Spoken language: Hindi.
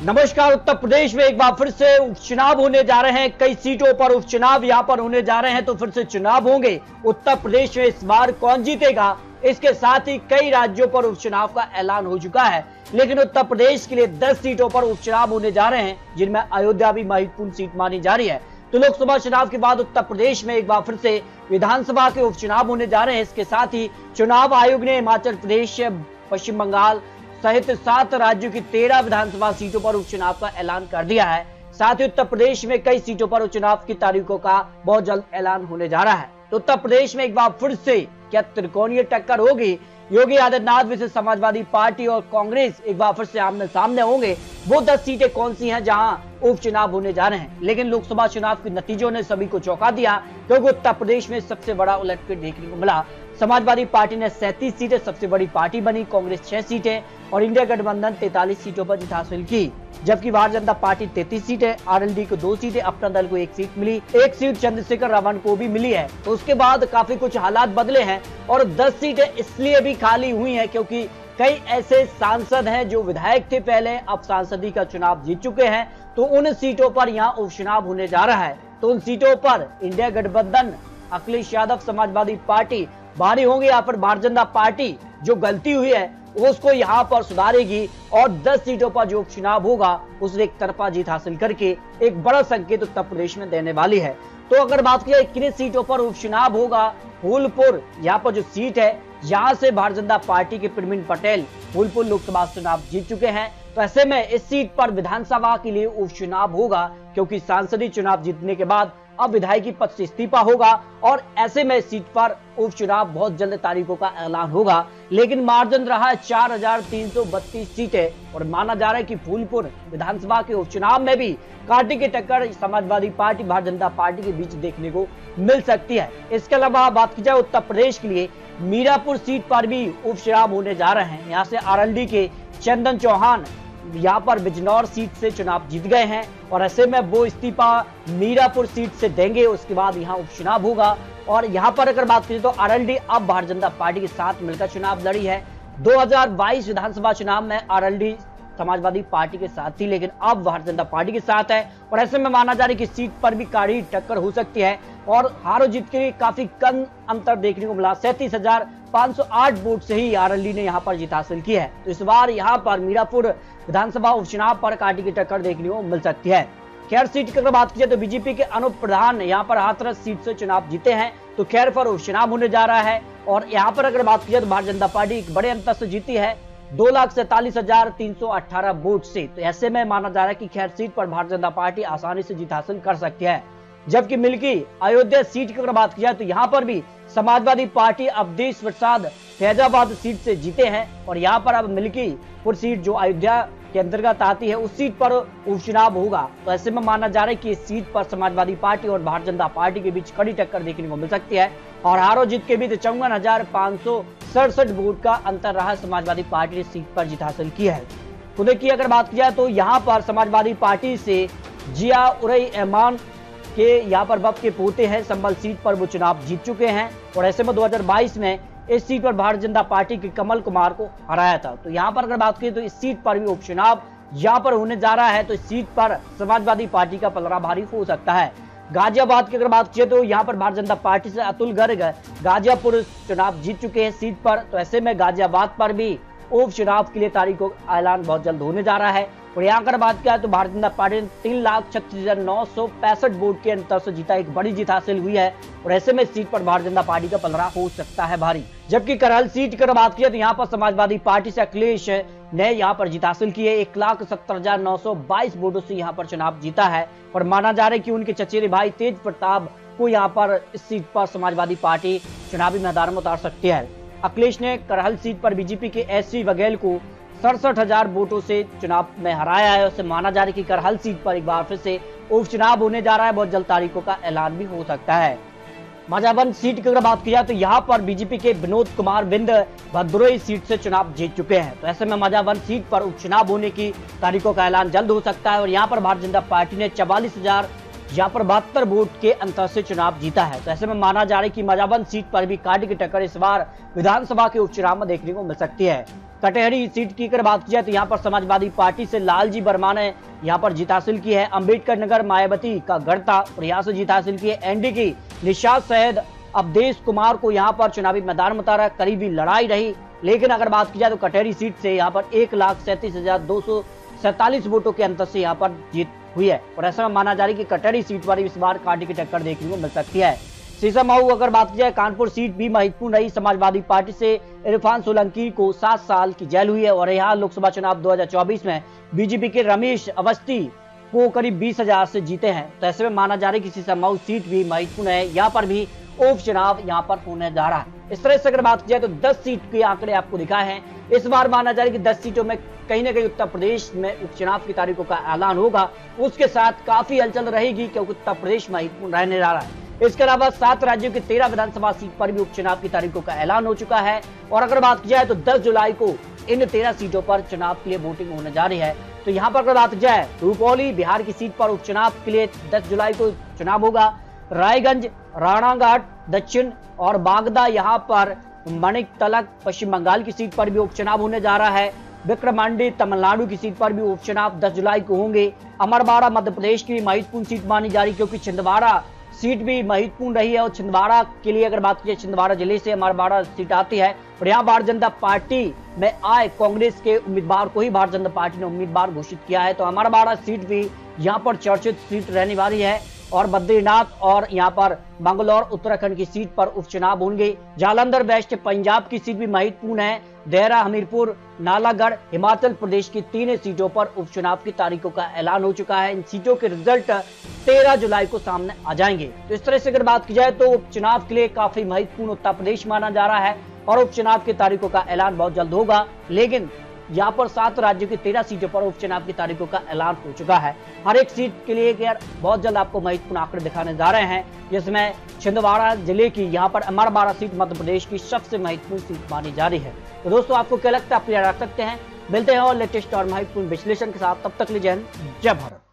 नमस्कार। उत्तर प्रदेश में एक बार फिर से उपचुनाव होने जा रहे हैं। कई सीटों पर उपचुनाव यहां पर होने जा रहे हैं, तो फिर से चुनाव होंगे। उत्तर प्रदेश में इस बार कौन जीतेगा, इसके साथ ही कई राज्यों पर उपचुनाव का ऐलान हो चुका है, लेकिन उत्तर प्रदेश के लिए 10 सीटों पर उपचुनाव होने जा रहे हैं, जिनमें अयोध्या भी महत्वपूर्ण सीट मानी जा रही है। तो लोकसभा चुनाव के बाद उत्तर प्रदेश में एक बार फिर से विधानसभा के उपचुनाव होने जा रहे हैं। इसके साथ ही चुनाव आयोग ने हिमाचल प्रदेश, पश्चिम बंगाल सहित 7 राज्यों की 13 विधानसभा सीटों पर उपचुनाव का ऐलान कर दिया है। साथ ही उत्तर प्रदेश में कई सीटों पर उपचुनाव की तारीखों का बहुत जल्द ऐलान होने जा रहा है। तो उत्तर प्रदेश में एक बार फिर से क्या त्रिकोणीय टक्कर होगी? योगी आदित्यनाथ विशेष समाजवादी पार्टी और कांग्रेस एक बार फिर से आमने सामने होंगे। वो 10 सीटें कौन सी हैं जहां उपचुनाव होने जा रहे हैं? लेकिन लोकसभा चुनाव के नतीजों ने सभी को चौंका दिया, क्योंकि उत्तर प्रदेश में सबसे बड़ा उलटफेर देखने को मिला। समाजवादी पार्टी ने 37 सीटें, सबसे बड़ी पार्टी बनी। कांग्रेस 6 सीटें और इंडिया गठबंधन 43 सीटों पर जीत हासिल की, जबकि भारतीय जनता पार्टी 33 सीटें, आरएलडी को 2 सीटें, अपना दल को 1 सीट मिली। 1 सीट चंद्रशेखर रावण को भी मिली है। तो उसके बाद काफी कुछ हालात बदले हैं और 10 सीटें इसलिए भी खाली हुई हैं क्योंकि कई ऐसे सांसद हैं जो विधायक थे पहले, अब सांसदी का चुनाव जीत चुके हैं। तो उन सीटों पर यहाँ उपचुनाव होने जा रहा है। तो उन सीटों पर इंडिया गठबंधन, अखिलेश यादव समाजवादी पार्टी भारी होंगे। यहाँ पर भारतीय जनता पार्टी जो गलती हुई है उसको यहाँ पर सुधारेगी और 10 सीटों पर जो उपचुनाव होगा उसमें एक तरफा जीत हासिल करके एक बड़ा संकेत उत्तर प्रदेश में देने वाली है। तो अगर बात की जाए कितनी सीटों पर उपचुनाव होगा, फूलपुर यहाँ पर जो सीट है, यहाँ से भारतीय जनता पार्टी के प्रवीण पटेल फूलपुर लोकसभा चुनाव जीत चुके हैं। तो ऐसे में इस सीट पर विधानसभा के लिए उपचुनाव होगा, क्योंकि सांसदीय चुनाव जीतने के बाद अब विधायकी पद से इस्तीफा होगा और ऐसे में इस सीट पर उपचुनाव बहुत जल्द तारीखों का ऐलान होगा। लेकिन मार्जिन रहा है 4332 सीटें और माना जा रहा है कि फूलपुर विधानसभा के उपचुनाव में भी कांटे की टक्कर समाजवादी पार्टी, भारतीय जनता पार्टी के बीच देखने को मिल सकती है। इसके अलावा बात की जाए उत्तर प्रदेश के लिए मीरापुर सीट पर भी उपचुनाव होने जा रहे हैं। यहाँ से आरएलडी के चंदन चौहान यहाँ पर बिजनौर सीट से चुनाव जीत गए हैं और ऐसे में वो इस्तीफा मीरापुर सीट से देंगे। उसके बाद यहाँ उपचुनाव होगा और यहाँ पर अगर बात करें तो आरएलडी अब भारतीय जनता पार्टी के साथ मिलकर चुनाव लड़ी है। 2022 विधानसभा चुनाव में आरएलडी समाजवादी पार्टी के साथ थी, लेकिन अब भारतीय जनता पार्टी के साथ है और ऐसे में माना जा रहा है कि सीट पर भी कड़ी टक्कर हो सकती है और हारो जीत के लिए काफी कम अंतर देखने को मिला। 37,508 वोट से ही आरएलडी ने यहाँ पर जीत हासिल की है। तो इस बार यहाँ पर मीरापुर विधानसभा उपचुनाव पर कांटे की टक्कर देखने को मिल सकती है। खैर सीट की अगर बात की जाए तो बीजेपी के अनूप प्रधान यहाँ पर हाथरस सीट से चुनाव जीते हैं, तो खैर पर उपचुनाव होने जा रहा है। और यहाँ पर अगर बात की जाए तो भारतीय जनता पार्टी एक बड़े अंतर से जीती है, 2,47,318 वोट से। तो ऐसे में माना जा रहा है कि खैर सीट पर भारतीय जनता पार्टी आसानी से जीत हासिल कर सकती है। जबकि मिल्की अयोध्या सीट की अगर बात की जाए तो यहाँ पर भी समाजवादी पार्टी अवधेश प्रसाद फैजाबाद सीट से जीते हैं और यहाँ पर अब मिल्कीपुर सीट जो अयोध्या के अंतर्गत आती है उस सीट पर उपचुनाव होगा। तो ऐसे में माना जा रहा है कि इस सीट पर समाजवादी पार्टी और भारतीय जनता पार्टी के बीच कड़ी टक्कर देखने को मिल सकती है और हारो जीत के बीच 54,567 वोट का अंतर रहा। समाजवादी पार्टी ने सीट पर जीत हासिल की है। खुद की अगर बात की जाए तो यहाँ पर समाजवादी पार्टी से जिया उरई रहमान के यहाँ पर बप के पोते हैं, संभल सीट पर वो चुनाव जीत चुके हैं और ऐसे में 2022 में इस सीट पर भारतीय जनता पार्टी के कमल कुमार को हराया था। तो यहाँ पर अगर बात करें तो इस सीट पर भी उपचुनाव यहाँ पर होने जा रहा है। तो इस सीट पर समाजवादी पार्टी का पलड़ा भारी हो सकता है। गाजियाबाद की अगर बात की तो यहाँ पर भारतीय जनता पार्टी से अतुल गर्ग गाजियापुर चुनाव जीत चुके हैं सीट पर। तो ऐसे में गाजियाबाद पर भी उपचुनाव के लिए तारीखों का ऐलान बहुत जल्द होने जा रहा है। और यहाँ अगर बात किया तो भारतीय जनता पार्टी ने 3,36,965 वोट के अंतर से जीता, एक बड़ी जीत हासिल हुई है और ऐसे में सीट पर भारतीय जनता पार्टी का पलड़ा हो सकता है भारी। जबकि करहल सीट की अगर बात किया तो यहाँ पर समाजवादी पार्टी से अखिलेश ने यहाँ पर जीत हासिल की है। 1,70,922 वोटों से यहाँ पर चुनाव जीता है और माना जा रहा है कि उनके चचेरे भाई तेज प्रताप को यहाँ पर इस सीट पर समाजवादी पार्टी चुनावी मैदान में उतार सकती है। अखिलेश ने करहल सीट पर बीजेपी के एससी बघेल को 67,000 वोटों से चुनाव में हराया है। उससे माना जा रहा है कि करहल सीट पर एक बार फिर से उपचुनाव होने जा रहा है। बहुत जल्द तारीखों का ऐलान भी हो सकता है। मजाबंद सीट की अगर बात की जाए तो यहाँ पर बीजेपी के विनोद कुमार बिंद भदोई सीट से चुनाव जीत चुके हैं। तो ऐसे में मजाबंद सीट पर उपचुनाव होने की तारीखों का ऐलान जल्द हो सकता है और यहाँ पर भारतीय जनता पार्टी ने 44,72 वोट के अंतर से चुनाव जीता है। तो ऐसे में माना जा रहा है कि मजाबंद सीट पर भी कांटे की टक्कर इस बार विधानसभा के उपचुनाव में देखने को मिल सकती है। कटहरी सीट की अगर बात की जाए तो यहाँ पर समाजवादी पार्टी से लालजी वर्मा ने यहाँ पर जीत हासिल की है। अंबेडकर नगर मायावती का गढ़ था और यहाँ से जीत हासिल की है। एनडी की निशाद सैयद अवधेश कुमार को यहाँ पर चुनावी मैदान में उतारा, करीबी लड़ाई रही, लेकिन अगर बात की जाए तो कटहरी सीट से यहाँ पर 1,37,247 वोटों के अंतर से यहाँ पर जीत हुई है और ऐसा माना जा रहा है कि कटहरी सीट पर इस बार कांटे की टक्कर देखने को मिल सकती है। शीशमऊ अगर बात की जाए कानपुर सीट भी महत्वपूर्ण रही। समाजवादी पार्टी से इरफान सोलंकी को 7 साल की जेल हुई है और यहाँ लोकसभा चुनाव 2024 में बीजेपी के रमेश अवस्थी को करीब 20,000 से जीते हैं। तो ऐसे में माना जा रहा है कि शीशमऊ सीट भी महत्वपूर्ण है, यहाँ पर भी उपचुनाव यहाँ पर होने जा रहा है। इस तरह से अगर बात की जाए तो 10 सीट के आंकड़े आपको दिखाए हैं। इस बार माना जा रहा है कि 10 सीटों में कहीं ना कहीं उत्तर प्रदेश में उपचुनाव की तारीखों का ऐलान होगा। उसके साथ काफी हलचल रहेगी क्योंकि उत्तर प्रदेश महत्वपूर्ण रहने जा रहा है। इसके अलावा 7 राज्यों के 13 विधानसभा सीट पर भी उपचुनाव की तारीखों का ऐलान हो चुका है और अगर बात की जाए तो 10 जुलाई को इन 13 सीटों पर चुनाव के लिए वोटिंग होने जा रही है। तो यहाँ पर अगर बात की जाए रुपौली बिहार की सीट पर उपचुनाव के लिए 10 जुलाई को चुनाव होगा। रायगंज, राणाघाट दक्षिण और बागदा यहाँ पर मणिक तलक पश्चिम बंगाल की सीट पर भी उपचुनाव होने जा रहा है। विक्रमांडी तमिलनाडु की सीट पर भी उपचुनाव 10 जुलाई को होंगे। अमरवाड़ा मध्य प्रदेश की महत्वपूर्ण सीट मानी जा रही क्योंकि छिंदवाड़ा सीट भी महत्वपूर्ण रही है और छिंदवाड़ा के लिए अगर बात की छिंदवाड़ा जिले से अमरवाड़ा सीट आती है और यहाँ भारतीय जनता पार्टी में आए कांग्रेस के उम्मीदवार को ही भारतीय जनता पार्टी ने उम्मीदवार घोषित किया है। तो अमरवाड़ा सीट भी यहाँ पर चर्चित सीट रहने वाली है और बद्रीनाथ और यहाँ पर मंगलौर उत्तराखंड की सीट पर उपचुनाव होंगे। जालंधर वेस्ट पंजाब की सीट भी महत्वपूर्ण है। देहरा, हमीरपुर, नालागढ़ हिमाचल प्रदेश की 3 सीटों पर उपचुनाव की तारीखों का ऐलान हो चुका है। इन सीटों के रिजल्ट 13 जुलाई को सामने आ जाएंगे। तो इस तरह से अगर बात की जाए तो उपचुनाव के लिए काफी महत्वपूर्ण उत्तर प्रदेश माना जा रहा है और उपचुनाव की तारीखों का ऐलान बहुत जल्द होगा। लेकिन यहाँ पर 7 राज्यों की 13 सीटों पर उपचुनाव की तारीखों का ऐलान हो चुका है। हर एक सीट के लिए बहुत जल्द आपको महत्वपूर्ण आंकड़े दिखाने जा रहे हैं, जिसमें छिंदवाड़ा जिले की यहाँ पर अमरवाड़ा सीट मध्य प्रदेश की सबसे महत्वपूर्ण सीट मानी जा रही है। तो दोस्तों आपको क्या लगता है, आप रख सकते हैं। मिलते हैं और लेटेस्ट और महत्वपूर्ण विश्लेषण के साथ, तब तक लीजिए जय भारत।